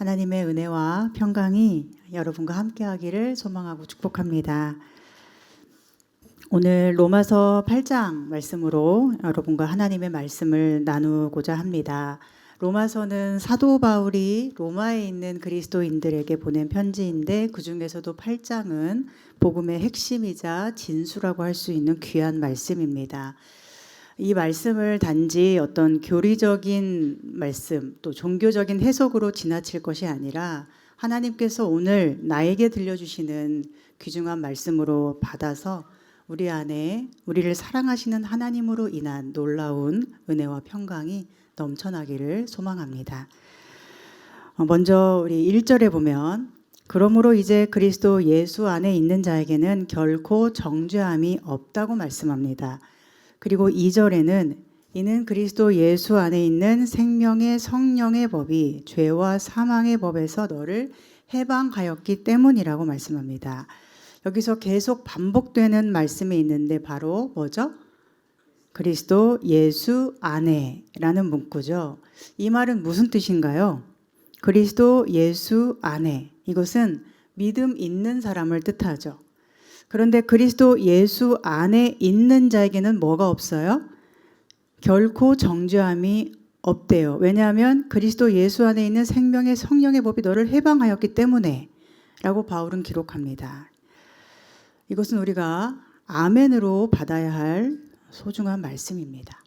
하나님의 은혜와 평강이 여러분과 함께하기를 소망하고 축복합니다. 오늘 로마서 8장 말씀으로 여러분과 하나님의 말씀을 나누고자 합니다. 로마서는 사도 바울이 로마에 있는 그리스도인들에게 보낸 편지인데 그 중에서도 8장은 복음의 핵심이자 진수라고 할 수 있는 귀한 말씀입니다. 이 말씀을 단지 어떤 교리적인 말씀 또 종교적인 해석으로 지나칠 것이 아니라 하나님께서 오늘 나에게 들려주시는 귀중한 말씀으로 받아서 우리 안에 우리를 사랑하시는 하나님으로 인한 놀라운 은혜와 평강이 넘쳐나기를 소망합니다. 먼저 우리 1절에 보면 그러므로 이제 그리스도 예수 안에 있는 자에게는 결코 정죄함이 없다고 말씀합니다. 그리고 2절에는 이는 그리스도 예수 안에 있는 생명의 성령의 법이 죄와 사망의 법에서 너를 해방하였기 때문이라고 말씀합니다. 여기서 계속 반복되는 말씀이 있는데 바로 뭐죠? 그리스도 예수 안에라는 문구죠. 이 말은 무슨 뜻인가요? 그리스도 예수 안에, 이것은 믿음 있는 사람을 뜻하죠. 그런데 그리스도 예수 안에 있는 자에게는 뭐가 없어요? 결코 정죄함이 없대요. 왜냐하면 그리스도 예수 안에 있는 생명의 성령의 법이 너를 해방하였기 때문에 라고 바울은 기록합니다. 이것은 우리가 아멘으로 받아야 할 소중한 말씀입니다.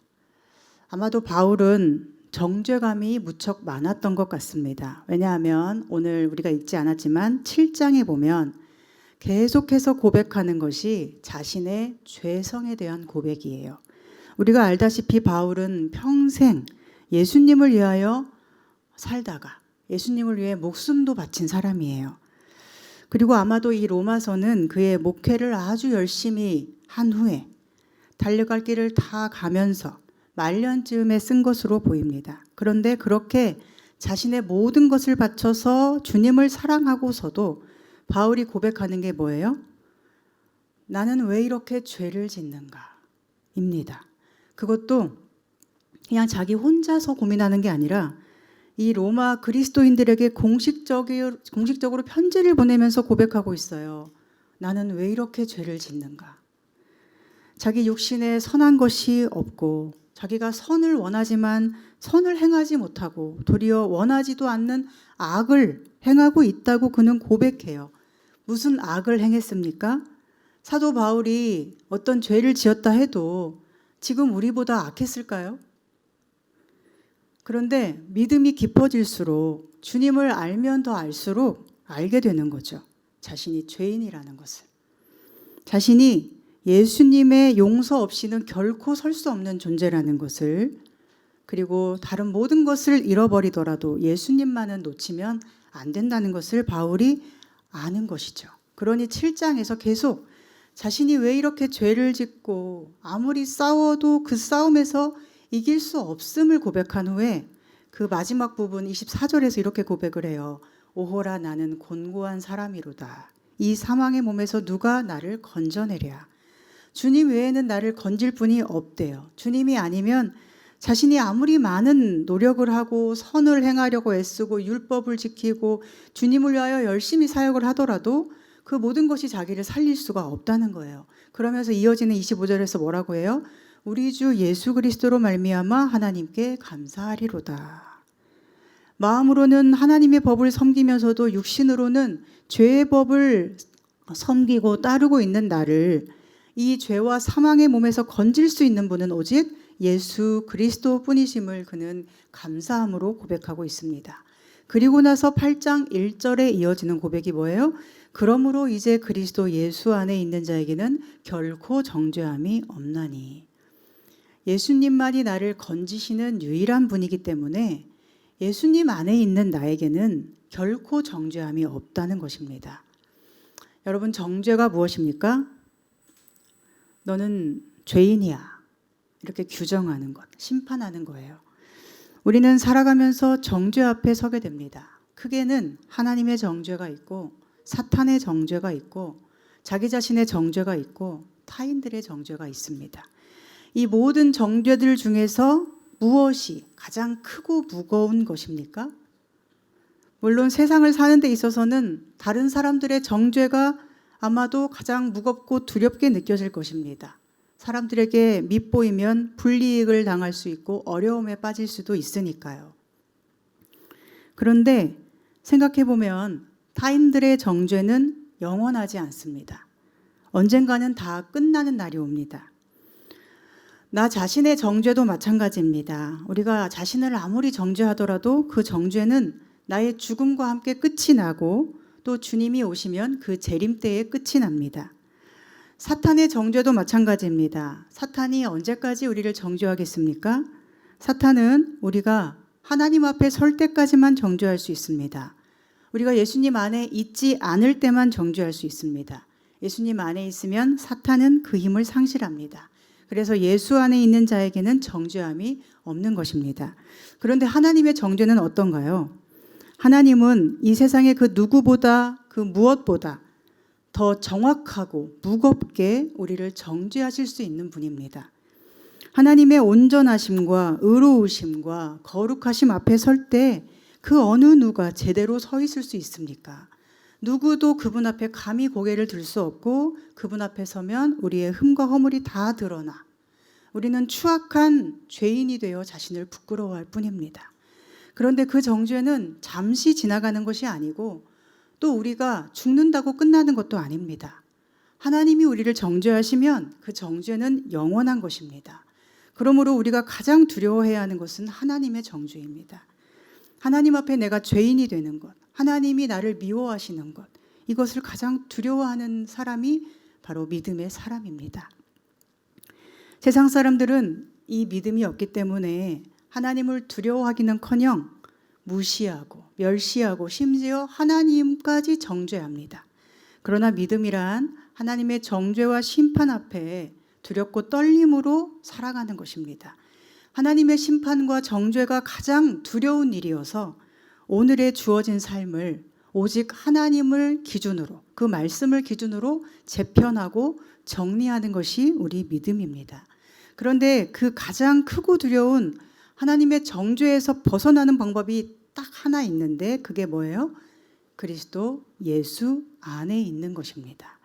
아마도 바울은 정죄감이 무척 많았던 것 같습니다. 왜냐하면 오늘 우리가 읽지 않았지만 7장에 보면 계속해서 고백하는 것이 자신의 죄성에 대한 고백이에요. 우리가 알다시피 바울은 평생 예수님을 위하여 살다가 예수님을 위해 목숨도 바친 사람이에요. 그리고 아마도 이 로마서는 그의 목회를 아주 열심히 한 후에 달려갈 길을 다 가면서 말년쯤에 쓴 것으로 보입니다. 그런데 그렇게 자신의 모든 것을 바쳐서 주님을 사랑하고서도 바울이 고백하는 게 뭐예요? 나는 왜 이렇게 죄를 짓는가? 입니다. 그것도 그냥 자기 혼자서 고민하는 게 아니라 이 로마 그리스도인들에게 공식적으로 편지를 보내면서 고백하고 있어요. 나는 왜 이렇게 죄를 짓는가? 자기 육신에 선한 것이 없고 자기가 선을 원하지만 선을 행하지 못하고 도리어 원하지도 않는 악을 행하고 있다고 그는 고백해요. 무슨 악을 행했습니까? 사도 바울이 어떤 죄를 지었다 해도 지금 우리보다 악했을까요? 그런데 믿음이 깊어질수록 주님을 알면 더 알수록 알게 되는 거죠. 자신이 죄인이라는 것을. 자신이 예수님의 용서 없이는 결코 설 수 없는 존재라는 것을, 그리고 다른 모든 것을 잃어버리더라도 예수님만은 놓치면 안 된다는 것을 바울이 아는 것이죠. 그러니 7장에서 계속 자신이 왜 이렇게 죄를 짓고 아무리 싸워도 그 싸움에서 이길 수 없음을 고백한 후에 그 마지막 부분 24절에서 이렇게 고백을 해요. 오호라 나는 곤고한 사람이로다. 이 사망의 몸에서 누가 나를 건져내랴. 주님 외에는 나를 건질 분이 없대요. 주님이 아니면 자신이 아무리 많은 노력을 하고 선을 행하려고 애쓰고 율법을 지키고 주님을 위하여 열심히 사역을 하더라도 그 모든 것이 자기를 살릴 수가 없다는 거예요. 그러면서 이어지는 25절에서 뭐라고 해요? 우리 주 예수 그리스도로 말미암아 하나님께 감사하리로다. 마음으로는 하나님의 법을 섬기면서도 육신으로는 죄의 법을 섬기고 따르고 있는 나를 이 죄와 사망의 몸에서 건질 수 있는 분은 오직 예수 그리스도 뿐이심을 그는 감사함으로 고백하고 있습니다. 그리고 나서 8장 1절에 이어지는 고백이 뭐예요? 그러므로 이제 그리스도 예수 안에 있는 자에게는 결코 정죄함이 없나니. 예수님만이 나를 건지시는 유일한 분이기 때문에 예수님 안에 있는 나에게는 결코 정죄함이 없다는 것입니다. 여러분, 정죄가 무엇입니까? 너는 죄인이야. 이렇게 규정하는 것, 심판하는 거예요. 우리는 살아가면서 정죄 앞에 서게 됩니다. 크게는 하나님의 정죄가 있고 사탄의 정죄가 있고 자기 자신의 정죄가 있고 타인들의 정죄가 있습니다. 이 모든 정죄들 중에서 무엇이 가장 크고 무거운 것입니까? 물론 세상을 사는 데 있어서는 다른 사람들의 정죄가 아마도 가장 무겁고 두렵게 느껴질 것입니다. 사람들에게 밉보이면 불이익을 당할 수 있고 어려움에 빠질 수도 있으니까요. 그런데 생각해보면 타인들의 정죄는 영원하지 않습니다. 언젠가는 다 끝나는 날이 옵니다. 나 자신의 정죄도 마찬가지입니다. 우리가 자신을 아무리 정죄하더라도 그 정죄는 나의 죽음과 함께 끝이 나고 또 주님이 오시면 그 재림때에 끝이 납니다. 사탄의 정죄도 마찬가지입니다. 사탄이 언제까지 우리를 정죄하겠습니까? 사탄은 우리가 하나님 앞에 설 때까지만 정죄할 수 있습니다. 우리가 예수님 안에 있지 않을 때만 정죄할 수 있습니다. 예수님 안에 있으면 사탄은 그 힘을 상실합니다. 그래서 예수 안에 있는 자에게는 정죄함이 없는 것입니다. 그런데 하나님의 정죄는 어떤가요? 하나님은 이 세상의 그 누구보다 그 무엇보다 더 정확하고 무겁게 우리를 정죄하실 수 있는 분입니다. 하나님의 온전하심과 의로우심과 거룩하심 앞에 설 때 그 어느 누가 제대로 서 있을 수 있습니까? 누구도 그분 앞에 감히 고개를 들 수 없고 그분 앞에 서면 우리의 흠과 허물이 다 드러나 우리는 추악한 죄인이 되어 자신을 부끄러워할 뿐입니다. 그런데 그 정죄는 잠시 지나가는 것이 아니고 또 우리가 죽는다고 끝나는 것도 아닙니다. 하나님이 우리를 정죄하시면 그 정죄는 영원한 것입니다. 그러므로 우리가 가장 두려워해야 하는 것은 하나님의 정죄입니다. 하나님 앞에 내가 죄인이 되는 것, 하나님이 나를 미워하시는 것, 이것을 가장 두려워하는 사람이 바로 믿음의 사람입니다. 세상 사람들은 이 믿음이 없기 때문에 하나님을 두려워하기는커녕 무시하고 멸시하고 심지어 하나님까지 정죄합니다. 그러나 믿음이란 하나님의 정죄와 심판 앞에 두렵고 떨림으로 살아가는 것입니다. 하나님의 심판과 정죄가 가장 두려운 일이어서 오늘의 주어진 삶을 오직 하나님을 기준으로, 그 말씀을 기준으로 재편하고 정리하는 것이 우리 믿음입니다. 그런데 그 가장 크고 두려운 하나님의 정죄에서 벗어나는 방법이 딱 하나 있는데 그게 뭐예요? 그리스도 예수 안에 있는 것입니다.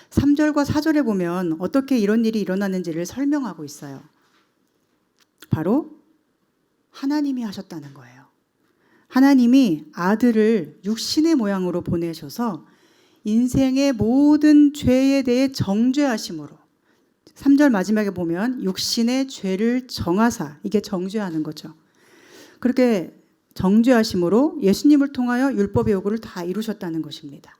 3절과 4절에 보면 어떻게 이런 일이 일어나는지를 설명하고 있어요. 바로 하나님이 하셨다는 거예요. 하나님이 아들을 육신의 모양으로 보내셔서 인생의 모든 죄에 대해 정죄하심으로 3절 마지막에 보면 육신의 죄를 정하사, 이게 정죄하는 거죠. 그렇게 정죄하심으로 예수님을 통하여 율법의 요구를 다 이루셨다는 것입니다.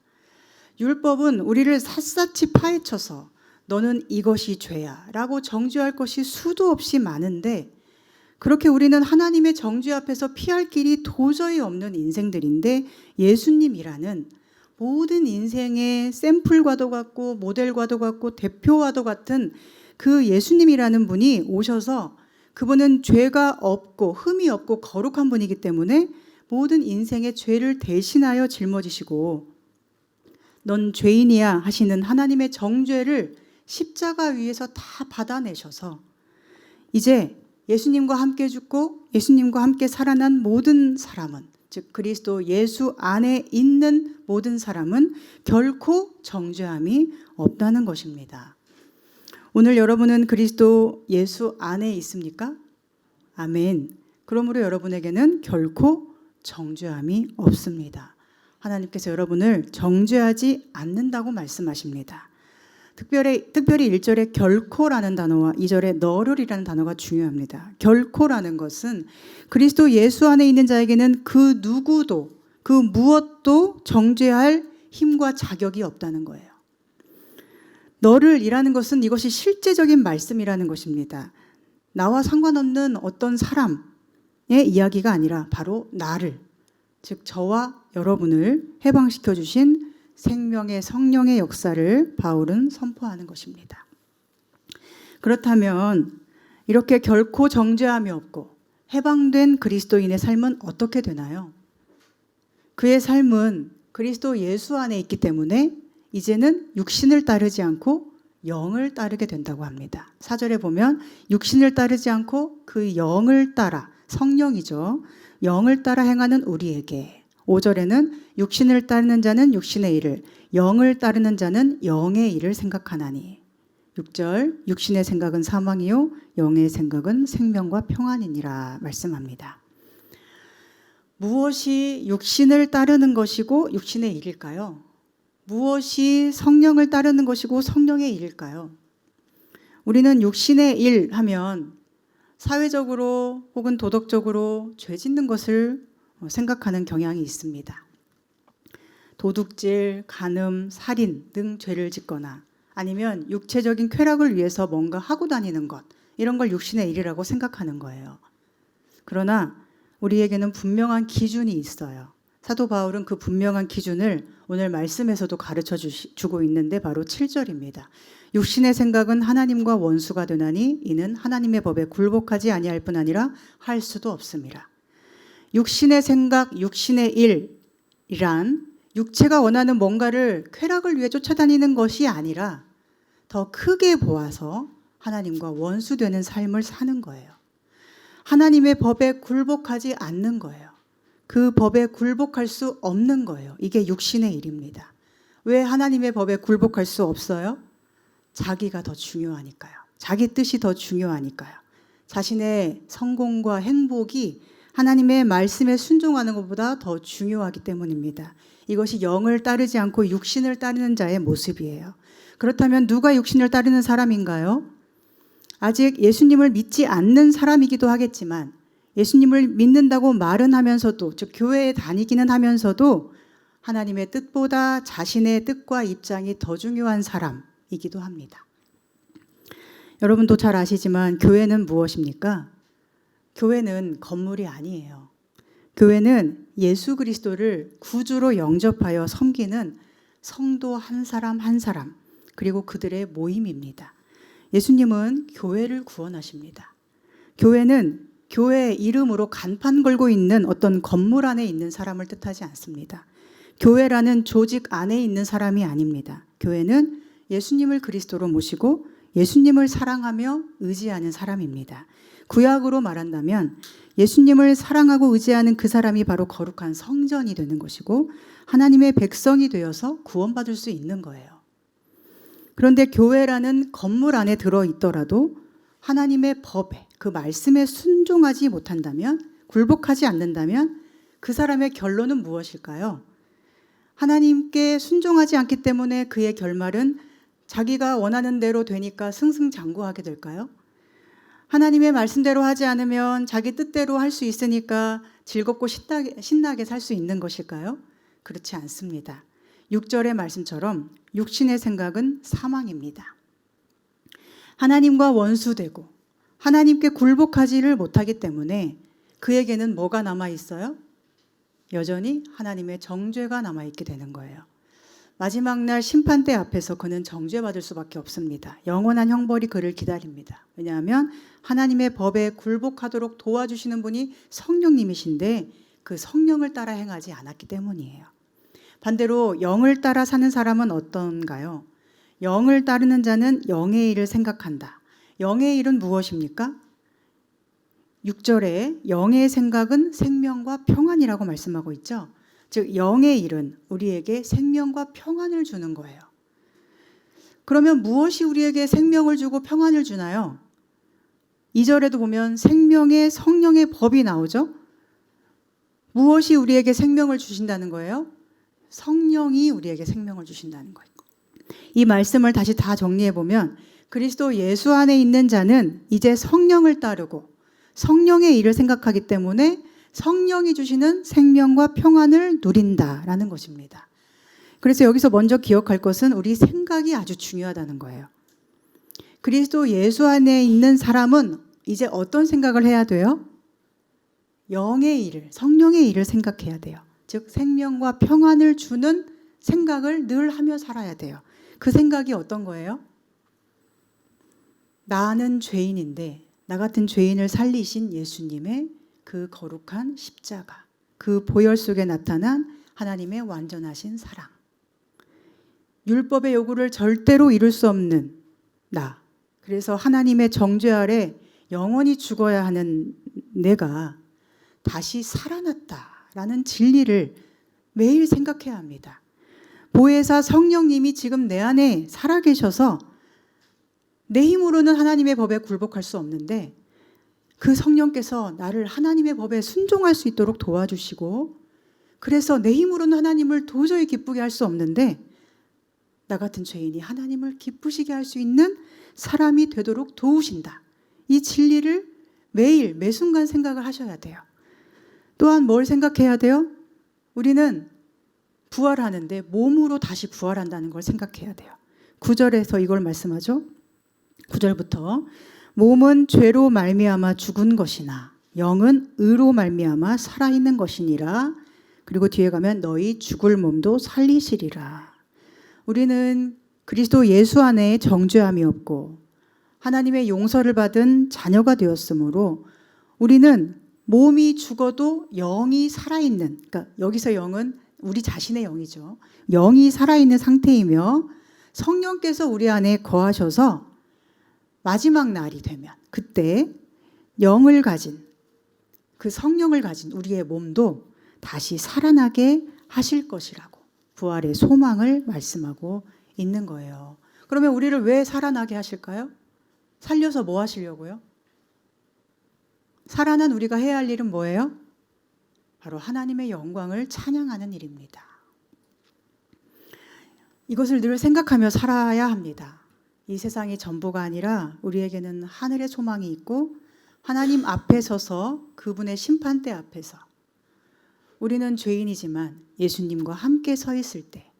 율법은 우리를 샅샅이 파헤쳐서 너는 이것이 죄야 라고 정죄할 것이 수도 없이 많은데 그렇게 우리는 하나님의 정죄 앞에서 피할 길이 도저히 없는 인생들인데 예수님이라는 모든 인생의 샘플과도 같고 모델과도 같고 대표와도 같은 그 예수님이라는 분이 오셔서 그분은 죄가 없고 흠이 없고 거룩한 분이기 때문에 모든 인생의 죄를 대신하여 짊어지시고 넌 죄인이야 하시는 하나님의 정죄를 십자가 위에서 다 받아내셔서 이제 예수님과 함께 죽고 예수님과 함께 살아난 모든 사람은 즉 그리스도 예수 안에 있는 모든 사람은 결코 정죄함이 없다는 것입니다. 오늘 여러분은 그리스도 예수 안에 있습니까? 아멘. 그러므로 여러분에게는 결코 정죄함이 없습니다. 하나님께서 여러분을 정죄하지 않는다고 말씀하십니다. 특별히 1절에 결코라는 단어와 2절에 너를이라는 단어가 중요합니다. 결코라는 것은 그리스도 예수 안에 있는 자에게는 그 누구도 그 무엇도 정죄할 힘과 자격이 없다는 거예요. 너를이라는 것은 이것이 실제적인 말씀이라는 것입니다. 나와 상관없는 어떤 사람의 이야기가 아니라 바로 나를, 즉 저와 여러분을 해방시켜 주신 생명의 성령의 역사를 바울은 선포하는 것입니다. 그렇다면 이렇게 결코 정죄함이 없고 해방된 그리스도인의 삶은 어떻게 되나요? 그의 삶은 그리스도 예수 안에 있기 때문에 이제는 육신을 따르지 않고 영을 따르게 된다고 합니다. 4절에 보면 육신을 따르지 않고 그 영을 따라, 성령이죠. 영을 따라 행하는 우리에게 5절에는 육신을 따르는 자는 육신의 일을, 영을 따르는 자는 영의 일을 생각하나니. 6절, 육신의 생각은 사망이요 영의 생각은 생명과 평안이니라 말씀합니다. 무엇이 육신을 따르는 것이고 육신의 일일까요? 무엇이 성령을 따르는 것이고 성령의 일일까요? 우리는 육신의 일 하면 사회적으로 혹은 도덕적으로 죄 짓는 것을 생각하는 경향이 있습니다. 도둑질, 간음, 살인 등 죄를 짓거나 아니면 육체적인 쾌락을 위해서 뭔가 하고 다니는 것, 이런 걸 육신의 일이라고 생각하는 거예요. 그러나 우리에게는 분명한 기준이 있어요. 사도 바울은 그 분명한 기준을 오늘 말씀에서도 가르쳐 주고 있는데 바로 7절입니다. 육신의 생각은 하나님과 원수가 되나니 이는 하나님의 법에 굴복하지 아니할 뿐 아니라 할 수도 없음이라. 육신의 생각, 육신의 일이란 육체가 원하는 뭔가를 쾌락을 위해 쫓아다니는 것이 아니라 더 크게 보아서 하나님과 원수되는 삶을 사는 거예요. 하나님의 법에 굴복하지 않는 거예요. 그 법에 굴복할 수 없는 거예요. 이게 육신의 일입니다. 왜 하나님의 법에 굴복할 수 없어요? 자기가 더 중요하니까요. 자기 뜻이 더 중요하니까요. 자신의 성공과 행복이 하나님의 말씀에 순종하는 것보다 더 중요하기 때문입니다. 이것이 영을 따르지 않고 육신을 따르는 자의 모습이에요. 그렇다면 누가 육신을 따르는 사람인가요? 아직 예수님을 믿지 않는 사람이기도 하겠지만 예수님을 믿는다고 말은 하면서도, 즉 교회에 다니기는 하면서도 하나님의 뜻보다 자신의 뜻과 입장이 더 중요한 사람이기도 합니다. 여러분도 잘 아시지만 교회는 무엇입니까? 교회는 건물이 아니에요. 교회는 예수 그리스도를 구주로 영접하여 섬기는 성도 한 사람 한 사람, 그리고 그들의 모임입니다. 예수님은 교회를 구원하십니다. 교회는 교회 이름으로 간판 걸고 있는 어떤 건물 안에 있는 사람을 뜻하지 않습니다. 교회라는 조직 안에 있는 사람이 아닙니다. 교회는 예수님을 그리스도로 모시고 예수님을 사랑하며 의지하는 사람입니다. 구약으로 말한다면 예수님을 사랑하고 의지하는 그 사람이 바로 거룩한 성전이 되는 것이고 하나님의 백성이 되어서 구원받을 수 있는 거예요. 그런데 교회라는 건물 안에 들어있더라도 하나님의 법에, 그 말씀에 순종하지 못한다면, 굴복하지 않는다면 그 사람의 결론은 무엇일까요? 하나님께 순종하지 않기 때문에 그의 결말은 자기가 원하는 대로 되니까 승승장구하게 될까요? 하나님의 말씀대로 하지 않으면 자기 뜻대로 할 수 있으니까 즐겁고 신나게 살 수 있는 것일까요? 그렇지 않습니다. 6절의 말씀처럼 육신의 생각은 사망입니다. 하나님과 원수되고 하나님께 굴복하지를 못하기 때문에 그에게는 뭐가 남아있어요? 여전히 하나님의 정죄가 남아있게 되는 거예요. 마지막 날 심판대 앞에서 그는 정죄받을 수밖에 없습니다. 영원한 형벌이 그를 기다립니다. 왜냐하면 하나님의 법에 굴복하도록 도와주시는 분이 성령님이신데 그 성령을 따라 행하지 않았기 때문이에요. 반대로 영을 따라 사는 사람은 어떤가요? 영을 따르는 자는 영의 일을 생각한다. 영의 일은 무엇입니까? 6절에 영의 생각은 생명과 평안이라고 말씀하고 있죠. 즉 영의 일은 우리에게 생명과 평안을 주는 거예요. 그러면 무엇이 우리에게 생명을 주고 평안을 주나요? 2절에도 보면 생명의 성령의 법이 나오죠. 무엇이 우리에게 생명을 주신다는 거예요? 성령이 우리에게 생명을 주신다는 거예요. 이 말씀을 다시 다 정리해 보면 그리스도 예수 안에 있는 자는 이제 성령을 따르고 성령의 일을 생각하기 때문에 성령이 주시는 생명과 평안을 누린다라는 것입니다. 그래서 여기서 먼저 기억할 것은 우리 생각이 아주 중요하다는 거예요. 그리스도 예수 안에 있는 사람은 이제 어떤 생각을 해야 돼요? 영의 일을, 성령의 일을 생각해야 돼요. 즉 생명과 평안을 주는 생각을 늘 하며 살아야 돼요. 그 생각이 어떤 거예요? 나는 죄인인데 나 같은 죄인을 살리신 예수님의 그 거룩한 십자가, 그 보혈 속에 나타난 하나님의 완전하신 사랑, 율법의 요구를 절대로 이룰 수 없는 나, 그래서 하나님의 정죄 아래 영원히 죽어야 하는 내가 다시 살아났다라는 진리를 매일 생각해야 합니다. 보혜사 성령님이 지금 내 안에 살아계셔서 내 힘으로는 하나님의 법에 굴복할 수 없는데 그 성령께서 나를 하나님의 법에 순종할 수 있도록 도와주시고, 그래서 내 힘으로는 하나님을 도저히 기쁘게 할 수 없는데 나 같은 죄인이 하나님을 기쁘시게 할 수 있는 사람이 되도록 도우신다. 이 진리를 매일 매순간 생각을 하셔야 돼요. 또한 뭘 생각해야 돼요? 우리는 부활하는데 몸으로 다시 부활한다는 걸 생각해야 돼요. 9절에서 이걸 말씀하죠. 9절부터 몸은 죄로 말미암아 죽은 것이나 영은 의로 말미암아 살아있는 것이니라. 그리고 뒤에 가면 너희 죽을 몸도 살리시리라. 우리는 그리스도 예수 안에 정죄함이 없고 하나님의 용서를 받은 자녀가 되었으므로 우리는 몸이 죽어도 영이 살아있는, 그러니까 여기서 영은 우리 자신의 영이죠. 영이 살아있는 상태이며 성령께서 우리 안에 거하셔서 마지막 날이 되면 그때 영을 가진, 그 성령을 가진 우리의 몸도 다시 살아나게 하실 것이라고 부활의 소망을 말씀하고 있는 거예요. 그러면 우리를 왜 살아나게 하실까요? 살려서 뭐 하시려고요? 살아난 우리가 해야 할 일은 뭐예요? 바로 하나님의 영광을 찬양하는 일입니다. 이것을 늘 생각하며 살아야 합니다. 이 세상이 전부가 아니라 우리에게는 하늘의 소망이 있고 하나님 앞에 서서 그분의 심판대 앞에서 우리는 죄인이지만 예수님과 함께 서 있을 때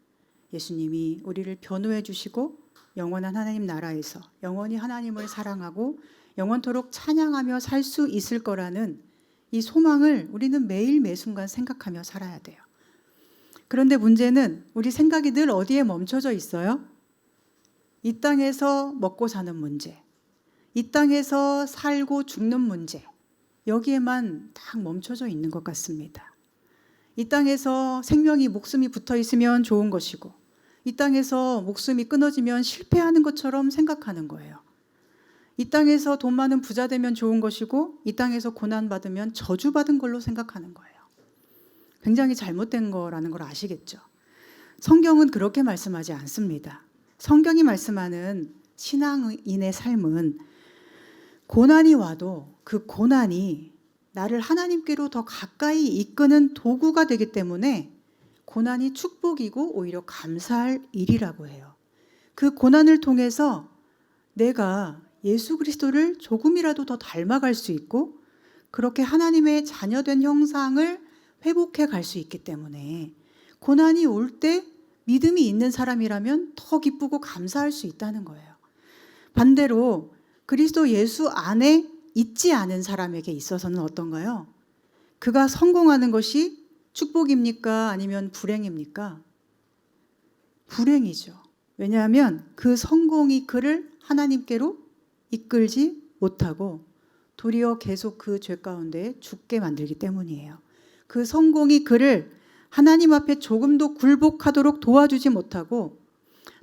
예수님이 우리를 변호해 주시고 영원한 하나님 나라에서 영원히 하나님을 사랑하고 영원토록 찬양하며 살 수 있을 거라는 이 소망을 우리는 매일 매순간 생각하며 살아야 돼요. 그런데 문제는 우리 생각이 늘 어디에 멈춰져 있어요? 이 땅에서 먹고 사는 문제, 이 땅에서 살고 죽는 문제, 여기에만 딱 멈춰져 있는 것 같습니다. 이 땅에서 생명이, 목숨이 붙어 있으면 좋은 것이고 이 땅에서 목숨이 끊어지면 실패하는 것처럼 생각하는 거예요. 이 땅에서 돈 많은 부자 되면 좋은 것이고 이 땅에서 고난받으면 저주받은 걸로 생각하는 거예요. 굉장히 잘못된 거라는 걸 아시겠죠? 성경은 그렇게 말씀하지 않습니다. 성경이 말씀하는 신앙인의 삶은 고난이 와도 그 고난이 나를 하나님께로 더 가까이 이끄는 도구가 되기 때문에 고난이 축복이고 오히려 감사할 일이라고 해요. 그 고난을 통해서 내가 예수 그리스도를 조금이라도 더 닮아갈 수 있고 그렇게 하나님의 자녀된 형상을 회복해 갈 수 있기 때문에 고난이 올 때 믿음이 있는 사람이라면 더 기쁘고 감사할 수 있다는 거예요. 반대로 그리스도 예수 안에 있지 않은 사람에게 있어서는 어떤가요? 그가 성공하는 것이 축복입니까? 아니면 불행입니까? 불행이죠. 왜냐하면 그 성공이 그를 하나님께로 이끌지 못하고 도리어 계속 그 죄 가운데 죽게 만들기 때문이에요. 그 성공이 그를 하나님 앞에 조금도 굴복하도록 도와주지 못하고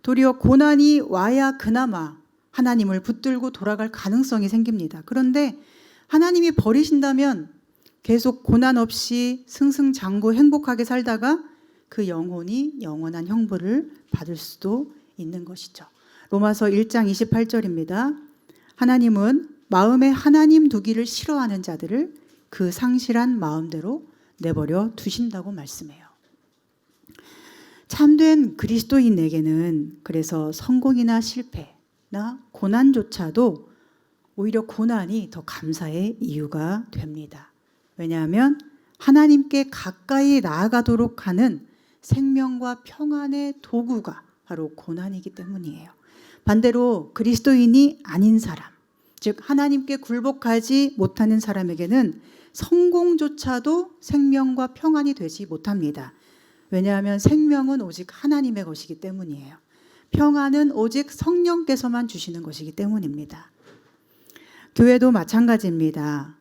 도리어 고난이 와야 그나마 하나님을 붙들고 돌아갈 가능성이 생깁니다. 그런데 하나님이 버리신다면 계속 고난 없이 승승장구 행복하게 살다가 그 영혼이 영원한 형벌을 받을 수도 있는 것이죠. 로마서 1장 28절입니다. 하나님은 마음에 하나님 두기를 싫어하는 자들을 그 상실한 마음대로 내버려 두신다고 말씀해요. 참된 그리스도인에게는 그래서 성공이나 실패나 고난조차도 오히려 고난이 더 감사의 이유가 됩니다. 왜냐하면 하나님께 가까이 나아가도록 하는 생명과 평안의 도구가 바로 고난이기 때문이에요. 반대로 그리스도인이 아닌 사람, 즉 하나님께 굴복하지 못하는 사람에게는 성공조차도 생명과 평안이 되지 못합니다. 왜냐하면 생명은 오직 하나님의 것이기 때문이에요. 평안은 오직 성령께서만 주시는 것이기 때문입니다. 교회도 마찬가지입니다.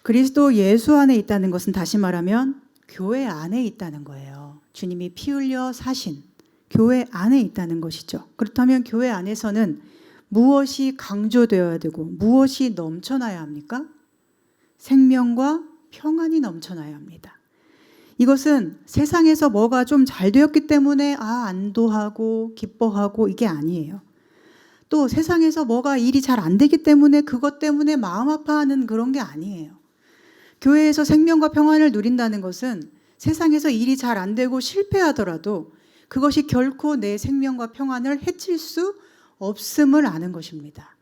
그리스도 예수 안에 있다는 것은 다시 말하면 교회 안에 있다는 거예요. 주님이 피 흘려 사신 교회 안에 있다는 것이죠. 그렇다면 교회 안에서는 무엇이 강조되어야 되고 무엇이 넘쳐나야 합니까? 생명과 평안이 넘쳐나야 합니다. 이것은 세상에서 뭐가 좀 잘 되었기 때문에 안도하고 기뻐하고 이게 아니에요. 또 세상에서 뭐가 일이 잘 안 되기 때문에 그것 때문에 마음 아파하는 그런 게 아니에요. 교회에서 생명과 평안을 누린다는 것은 세상에서 일이 잘 안 되고 실패하더라도 그것이 결코 내 생명과 평안을 해칠 수 없음을 아는 것입니다.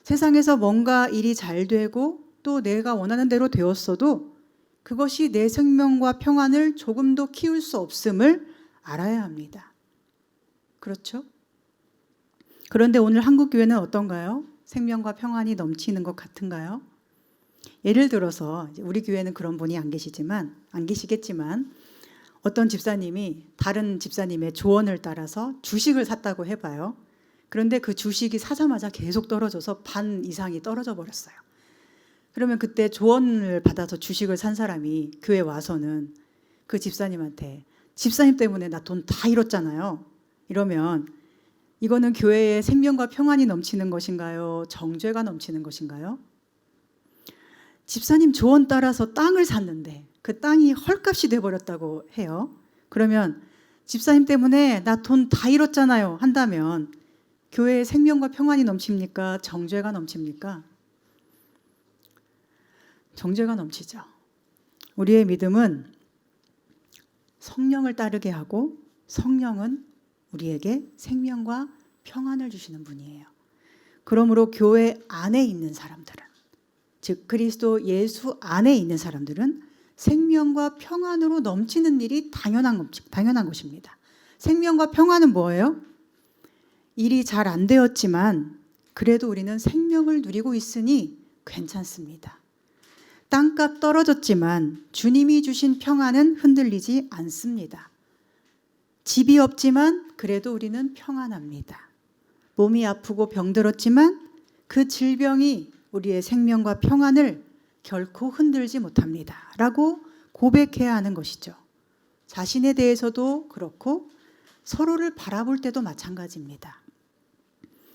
세상에서 뭔가 일이 잘 되고 또 내가 원하는 대로 되었어도 그것이 내 생명과 평안을 조금도 키울 수 없음을 알아야 합니다. 그렇죠? 그런데 오늘 한국 교회는 어떤가요? 생명과 평안이 넘치는 것 같은가요? 예를 들어서 우리 교회는 그런 분이 안 계시겠지만 어떤 집사님이 다른 집사님의 조언을 따라서 주식을 샀다고 해봐요. 그런데 그 주식이 사자마자 계속 떨어져서 반 이상이 떨어져 버렸어요. 그러면 그때 조언을 받아서 주식을 산 사람이 교회 와서는 그 집사님한테 집사님 때문에 나 돈 다 잃었잖아요. 이러면 이거는 교회에 생명과 평안이 넘치는 것인가요? 정죄가 넘치는 것인가요? 집사님 조언 따라서 땅을 샀는데 그 땅이 헐값이 돼버렸다고 해요. 그러면 집사님 때문에 나 돈 다 잃었잖아요 한다면 교회에 생명과 평안이 넘칩니까? 정죄가 넘칩니까? 정죄가 넘치죠. 우리의 믿음은 성령을 따르게 하고 성령은 우리에게 생명과 평안을 주시는 분이에요. 그러므로 교회 안에 있는 사람들은, 즉 그리스도 예수 안에 있는 사람들은 생명과 평안으로 넘치는 일이 당연한 것입니다. 생명과 평안은 뭐예요? 일이 잘 안 되었지만 그래도 우리는 생명을 누리고 있으니 괜찮습니다. 땅값 떨어졌지만 주님이 주신 평안은 흔들리지 않습니다. 집이 없지만 그래도 우리는 평안합니다. 몸이 아프고 병들었지만 그 질병이 우리의 생명과 평안을 결코 흔들지 못합니다. 라고 고백해야 하는 것이죠. 자신에 대해서도 그렇고 서로를 바라볼 때도 마찬가지입니다.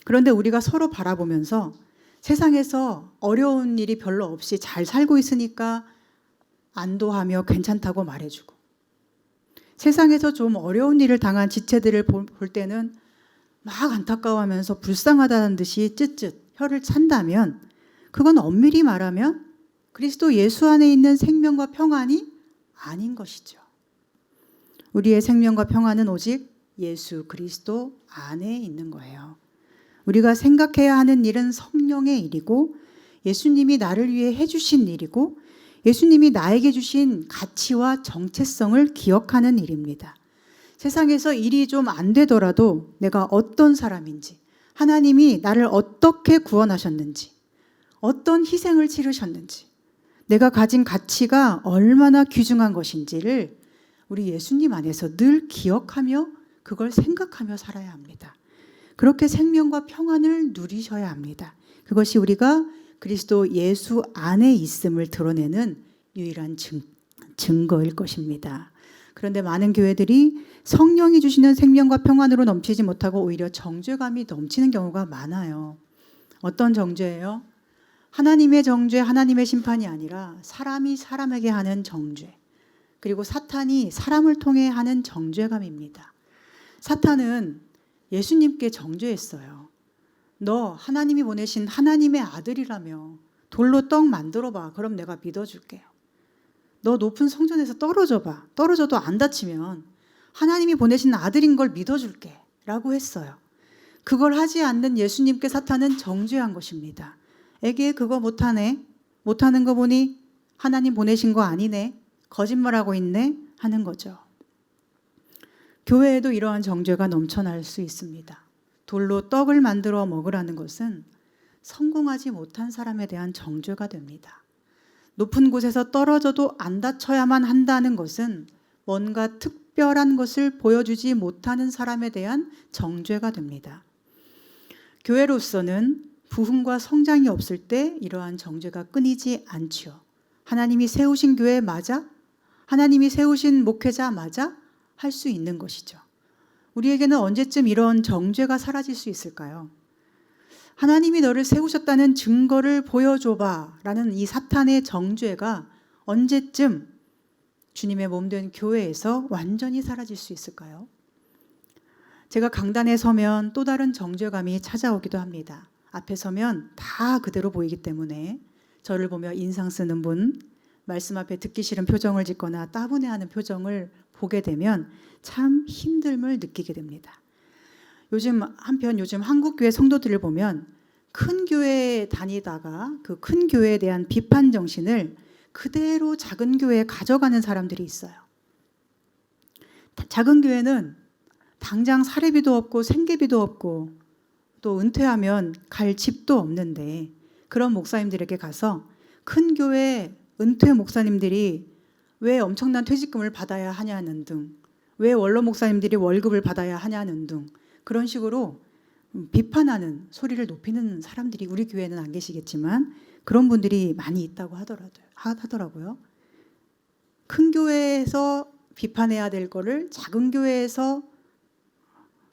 그런데 우리가 서로 바라보면서 세상에서 어려운 일이 별로 없이 잘 살고 있으니까 안도하며 괜찮다고 말해주고, 세상에서 좀 어려운 일을 당한 지체들을 볼 때는 막 안타까워하면서 불쌍하다는 듯이 쯧쯧 혀를 찬다면 그건 엄밀히 말하면 그리스도 예수 안에 있는 생명과 평안이 아닌 것이죠. 우리의 생명과 평안은 오직 예수 그리스도 안에 있는 거예요. 우리가 생각해야 하는 일은 성령의 일이고 예수님이 나를 위해 해주신 일이고 예수님이 나에게 주신 가치와 정체성을 기억하는 일입니다. 세상에서 일이 좀 안 되더라도 내가 어떤 사람인지, 하나님이 나를 어떻게 구원하셨는지, 어떤 희생을 치르셨는지, 내가 가진 가치가 얼마나 귀중한 것인지를 우리 예수님 안에서 늘 기억하며 그걸 생각하며 살아야 합니다. 그렇게 생명과 평안을 누리셔야 합니다. 그것이 우리가 그리스도 예수 안에 있음을 드러내는 유일한 증거일 것입니다. 그런데 많은 교회들이 성령이 주시는 생명과 평안으로 넘치지 못하고 오히려 정죄감이 넘치는 경우가 많아요. 어떤 정죄예요? 하나님의 정죄, 하나님의 심판이 아니라 사람이 사람에게 하는 정죄, 그리고 사탄이 사람을 통해 하는 정죄감입니다. 사탄은 예수님께 정죄했어요. 너 하나님이 보내신 하나님의 아들이라며 돌로 떡 만들어봐. 그럼 내가 믿어줄게요. 너 높은 성전에서 떨어져봐. 떨어져도 안 다치면 하나님이 보내신 아들인 걸 믿어줄게. 라고 했어요. 그걸 하지 않는 예수님께 사탄은 정죄한 것입니다. 애기 그거 못하네. 못하는 거 보니 하나님 보내신 거 아니네. 거짓말하고 있네. 하는 거죠. 교회에도 이러한 정죄가 넘쳐날 수 있습니다. 돌로 떡을 만들어 먹으라는 것은 성공하지 못한 사람에 대한 정죄가 됩니다. 높은 곳에서 떨어져도 안 다쳐야만 한다는 것은 뭔가 특별한 것을 보여주지 못하는 사람에 대한 정죄가 됩니다. 교회로서는 부흥과 성장이 없을 때 이러한 정죄가 끊이지 않지요. 하나님이 세우신 교회 맞아? 하나님이 세우신 목회자 맞아? 할 수 있는 것이죠. 우리에게는 언제쯤 이런 정죄가 사라질 수 있을까요? 하나님이 너를 세우셨다는 증거를 보여줘봐 라는 이 사탄의 정죄가 언제쯤 주님의 몸된 교회에서 완전히 사라질 수 있을까요? 제가 강단에 서면 또 다른 정죄감이 찾아오기도 합니다. 앞에 서면 다 그대로 보이기 때문에 저를 보며 인상 쓰는 분, 말씀 앞에 듣기 싫은 표정을 짓거나 따분해하는 표정을 보게 되면 참 힘듦을 느끼게 됩니다. 요즘 한국 교회 성도들을 보면 큰 교회에 다니다가 그 큰 교회에 대한 비판 정신을 그대로 작은 교회에 가져가는 사람들이 있어요. 작은 교회는 당장 사례비도 없고 생계비도 없고 또 은퇴하면 갈 집도 없는데 그런 목사님들에게 가서 큰 교회 은퇴 목사님들이 왜 엄청난 퇴직금을 받아야 하냐는 등, 왜 원로 목사님들이 월급을 받아야 하냐는 등 그런 식으로 비판하는 소리를 높이는 사람들이 우리 교회는 안 계시겠지만 그런 분들이 많이 있다고 하더라고요. 큰 교회에서 비판해야 될 거를 작은 교회에서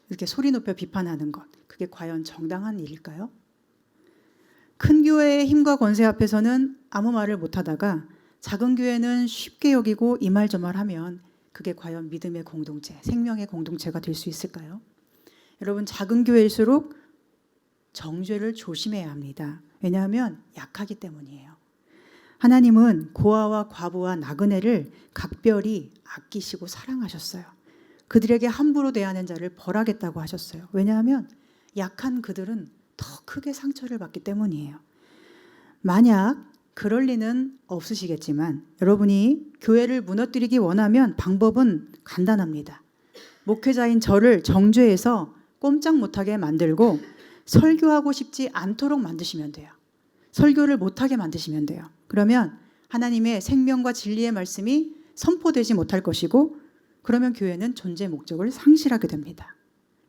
이렇게 소리 높여 비판하는 것, 그게 과연 정당한 일일까요? 큰 교회의 힘과 권세 앞에서는 아무 말을 못하다가 작은 교회는 쉽게 여기고 이 말 저 말 하면 그게 과연 믿음의 공동체, 생명의 공동체가 될 수 있을까요? 여러분, 작은 교회일수록 정죄를 조심해야 합니다. 왜냐하면 약하기 때문이에요. 하나님은 고아와 과부와 나그네를 각별히 아끼시고 사랑하셨어요. 그들에게 함부로 대하는 자를 벌하겠다고 하셨어요. 왜냐하면 약한 그들은 더 크게 상처를 받기 때문이에요. 만약 그럴 리는 없으시겠지만 여러분이 교회를 무너뜨리기 원하면 방법은 간단합니다. 목회자인 저를 정죄해서 꼼짝 못하게 만들고 설교하고 싶지 않도록 만드시면 돼요. 설교를 못하게 만드시면 돼요. 그러면 하나님의 생명과 진리의 말씀이 선포되지 못할 것이고 그러면 교회는 존재 목적을 상실하게 됩니다.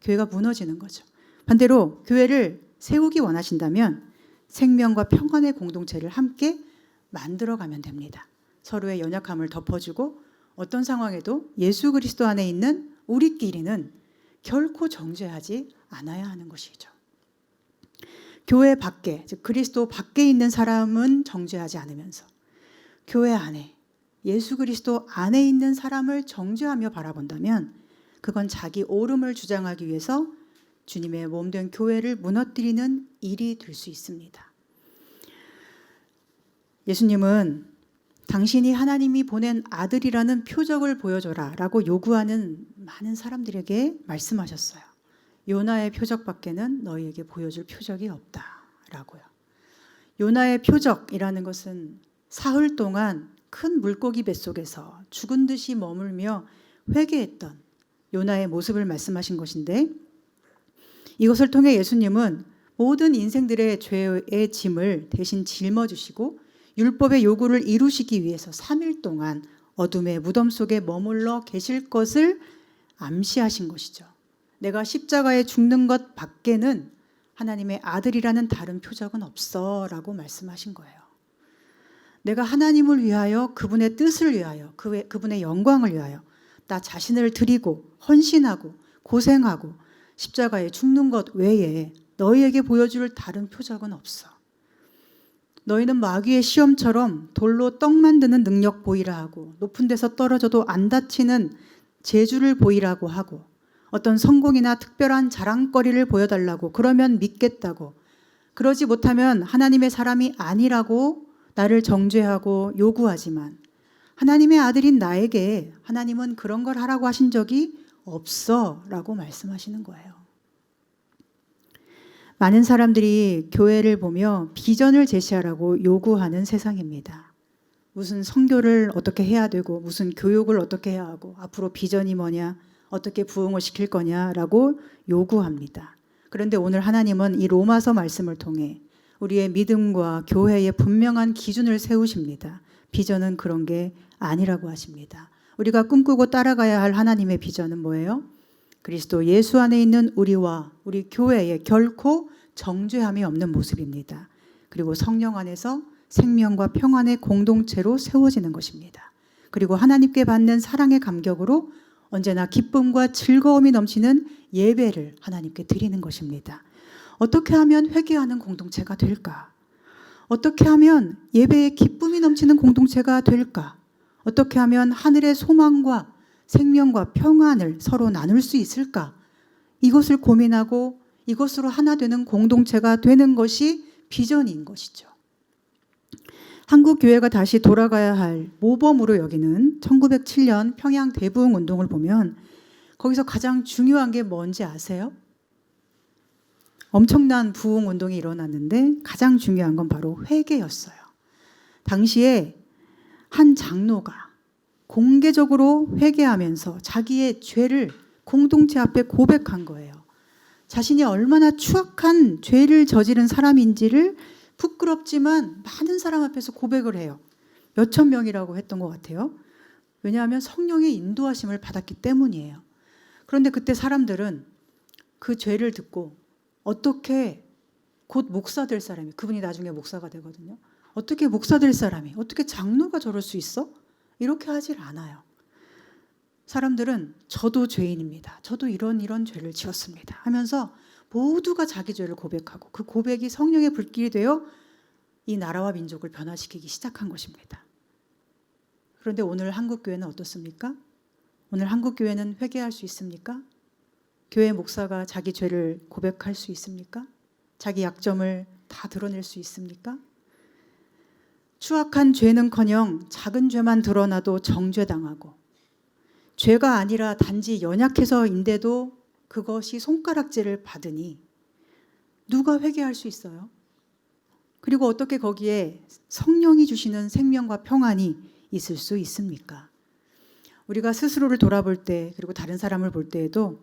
교회가 무너지는 거죠. 반대로 교회를 세우기 원하신다면 생명과 평안의 공동체를 함께 만들어가면 됩니다. 서로의 연약함을 덮어주고 어떤 상황에도 예수 그리스도 안에 있는 우리끼리는 결코 정죄하지 않아야 하는 것이죠. 교회 밖에, 즉 그리스도 밖에 있는 사람은 정죄하지 않으면서 교회 안에, 예수 그리스도 안에 있는 사람을 정죄하며 바라본다면 그건 자기 옳음을 주장하기 위해서 주님의 몸된 교회를 무너뜨리는 일이 될 수 있습니다. 예수님은 당신이 하나님이 보낸 아들이라는 표적을 보여줘라 라고 요구하는 많은 사람들에게 말씀하셨어요. 요나의 표적밖에는 너희에게 보여줄 표적이 없다 라고요. 요나의 표적이라는 것은 사흘 동안 큰 물고기 뱃속에서 죽은 듯이 머물며 회개했던 요나의 모습을 말씀하신 것인데 이것을 통해 예수님은 모든 인생들의 죄의 짐을 대신 짊어지시고 율법의 요구를 이루시기 위해서 3일 동안 어둠의 무덤 속에 머물러 계실 것을 암시하신 것이죠. 내가 십자가에 죽는 것 밖에는 하나님의 아들이라는 다른 표적은 없어 라고 말씀하신 거예요. 내가 하나님을 위하여 그분의 뜻을 위하여 그분의 영광을 위하여 나 자신을 드리고 헌신하고 고생하고 십자가에 죽는 것 외에 너희에게 보여줄 다른 표적은 없어. 너희는 마귀의 시험처럼 돌로 떡 만드는 능력 보이라 하고 높은 데서 떨어져도 안 다치는 재주를 보이라고 하고 어떤 성공이나 특별한 자랑거리를 보여달라고 그러면 믿겠다고 그러지 못하면 하나님의 사람이 아니라고 나를 정죄하고 요구하지만 하나님의 아들인 나에게 하나님은 그런 걸 하라고 하신 적이 없어 라고 말씀하시는 거예요. 많은 사람들이 교회를 보며 비전을 제시하라고 요구하는 세상입니다. 무슨 선교를 어떻게 해야 되고 무슨 교육을 어떻게 해야 하고 앞으로 비전이 뭐냐 어떻게 부흥을 시킬 거냐라고 요구합니다. 그런데 오늘 하나님은 이 로마서 말씀을 통해 우리의 믿음과 교회의 분명한 기준을 세우십니다. 비전은 그런 게 아니라고 하십니다. 우리가 꿈꾸고 따라가야 할 하나님의 비전은 뭐예요? 그리스도 예수 안에 있는 우리와 우리 교회에 결코 정죄함이 없는 모습입니다. 그리고 성령 안에서 생명과 평안의 공동체로 세워지는 것입니다. 그리고 하나님께 받는 사랑의 감격으로 언제나 기쁨과 즐거움이 넘치는 예배를 하나님께 드리는 것입니다. 어떻게 하면 회개하는 공동체가 될까? 어떻게 하면 예배에 기쁨이 넘치는 공동체가 될까? 어떻게 하면 하늘의 소망과 생명과 평안을 서로 나눌 수 있을까? 이것을 고민하고 이것으로 하나 되는 공동체가 되는 것이 비전인 것이죠. 한국 교회가 다시 돌아가야 할 모범으로 여기는 1907년 평양 대부흥 운동을 보면 거기서 가장 중요한 게 뭔지 아세요? 엄청난 부흥 운동이 일어났는데 가장 중요한 건 바로 회개였어요. 당시에 한 장로가 공개적으로 회개하면서 자기의 죄를 공동체 앞에 고백한 거예요. 자신이 얼마나 추악한 죄를 저지른 사람인지를 부끄럽지만 많은 사람 앞에서 고백을 해요. 몇천 명이라고 했던 것 같아요. 왜냐하면 성령의 인도하심을 받았기 때문이에요. 그런데 그때 사람들은 그 죄를 듣고 어떻게 곧 목사 될 사람이, 그분이 나중에 목사가 되거든요. 어떻게 목사 될 사람이, 어떻게 장로가 저럴 수 있어? 이렇게 하질 않아요. 사람들은 저도 죄인입니다. 저도 이런 죄를 지었습니다. 하면서 모두가 자기 죄를 고백하고 그 고백이 성령의 불길이 되어 이 나라와 민족을 변화시키기 시작한 것입니다. 그런데 오늘 한국교회는 어떻습니까? 오늘 한국교회는 회개할 수 있습니까? 교회 목사가 자기 죄를 고백할 수 있습니까? 자기 약점을 다 드러낼 수 있습니까? 추악한 죄는커녕 작은 죄만 드러나도 정죄당하고 죄가 아니라 단지 연약해서인데도 그것이 손가락질을 받으니 누가 회개할 수 있어요? 그리고 어떻게 거기에 성령이 주시는 생명과 평안이 있을 수 있습니까? 우리가 스스로를 돌아볼 때 그리고 다른 사람을 볼 때에도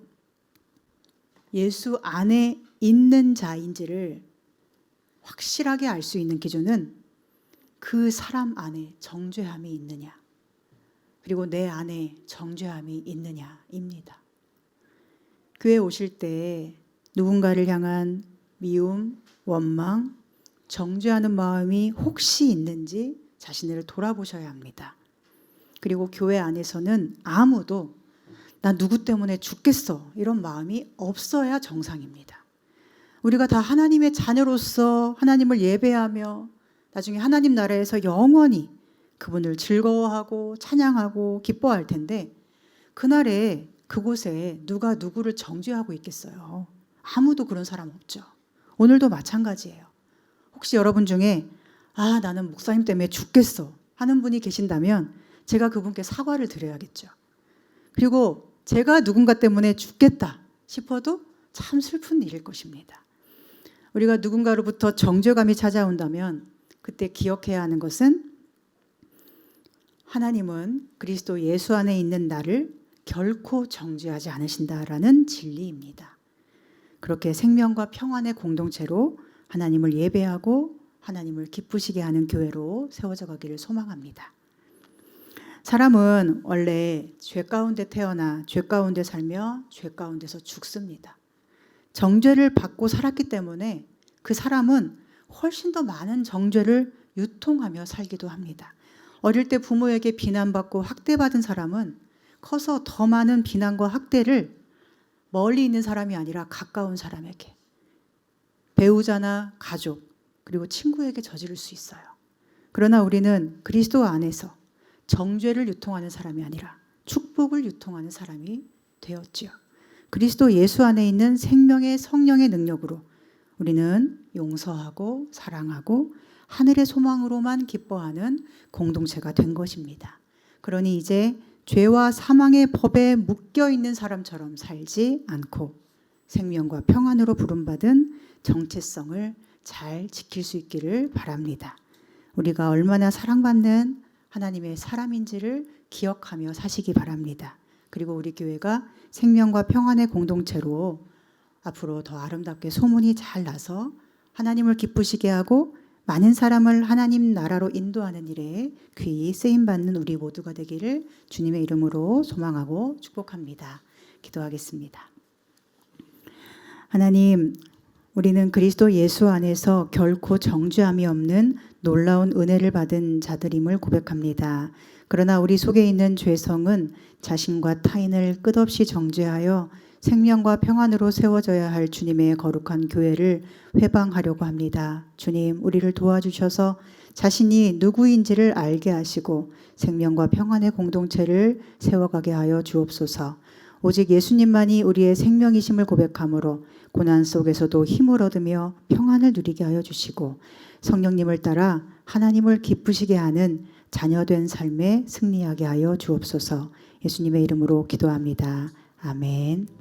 예수 안에 있는 자인지를 확실하게 알 수 있는 기준은 그 사람 안에 정죄함이 있느냐, 그리고 내 안에 정죄함이 있느냐입니다. 교회에 오실 때 누군가를 향한 미움, 원망, 정죄하는 마음이 혹시 있는지 자신을 돌아보셔야 합니다. 그리고 교회 안에서는 아무도 나 누구 때문에 죽겠어 이런 마음이 없어야 정상입니다. 우리가 다 하나님의 자녀로서 하나님을 예배하며 나중에 하나님 나라에서 영원히 그분을 즐거워하고 찬양하고 기뻐할 텐데 그날에 그곳에 누가 누구를 정죄하고 있겠어요? 아무도 그런 사람 없죠. 오늘도 마찬가지예요. 혹시 여러분 중에 나는 목사님 때문에 죽겠어 하는 분이 계신다면 제가 그분께 사과를 드려야겠죠. 그리고 제가 누군가 때문에 죽겠다 싶어도 참 슬픈 일일 것입니다. 우리가 누군가로부터 정죄감이 찾아온다면 그때 기억해야 하는 것은 하나님은 그리스도 예수 안에 있는 나를 결코 정죄하지 않으신다라는 진리입니다. 그렇게 생명과 평안의 공동체로 하나님을 예배하고 하나님을 기쁘시게 하는 교회로 세워져 가기를 소망합니다. 사람은 원래 죄 가운데 태어나 죄 가운데 살며 죄 가운데서 죽습니다. 정죄를 받고 살았기 때문에 그 사람은 훨씬 더 많은 정죄를 유통하며 살기도 합니다. 어릴 때 부모에게 비난받고 학대받은 사람은 커서 더 많은 비난과 학대를 멀리 있는 사람이 아니라 가까운 사람에게, 배우자나 가족, 그리고 친구에게 저지를 수 있어요. 그러나 우리는 그리스도 안에서 정죄를 유통하는 사람이 아니라 축복을 유통하는 사람이 되었지요. 그리스도 예수 안에 있는 생명의 성령의 능력으로 우리는 용서하고 사랑하고 하늘의 소망으로만 기뻐하는 공동체가 된 것입니다. 그러니 이제 죄와 사망의 법에 묶여있는 사람처럼 살지 않고 생명과 평안으로 부름받은 정체성을 잘 지킬 수 있기를 바랍니다. 우리가 얼마나 사랑받는 하나님의 사람인지를 기억하며 사시기 바랍니다. 그리고 우리 교회가 생명과 평안의 공동체로 앞으로 더 아름답게 소문이 잘 나서 하나님을 기쁘시게 하고 많은 사람을 하나님 나라로 인도하는 일에 귀히 쓰임받는 우리 모두가 되기를 주님의 이름으로 소망하고 축복합니다. 기도하겠습니다. 하나님, 우리는 그리스도 예수 안에서 결코 정죄함이 없는 놀라운 은혜를 받은 자들임을 고백합니다. 그러나 우리 속에 있는 죄성은 자신과 타인을 끝없이 정죄하여 생명과 평안으로 세워져야 할 주님의 거룩한 교회를 회방하려고 합니다. 주님, 우리를 도와주셔서 자신이 누구인지를 알게 하시고 생명과 평안의 공동체를 세워가게 하여 주옵소서. 오직 예수님만이 우리의 생명이심을 고백함으로 고난 속에서도 힘을 얻으며 평안을 누리게 하여 주시고 성령님을 따라 하나님을 기쁘시게 하는 자녀된 삶에 승리하게 하여 주옵소서. 예수님의 이름으로 기도합니다. 아멘.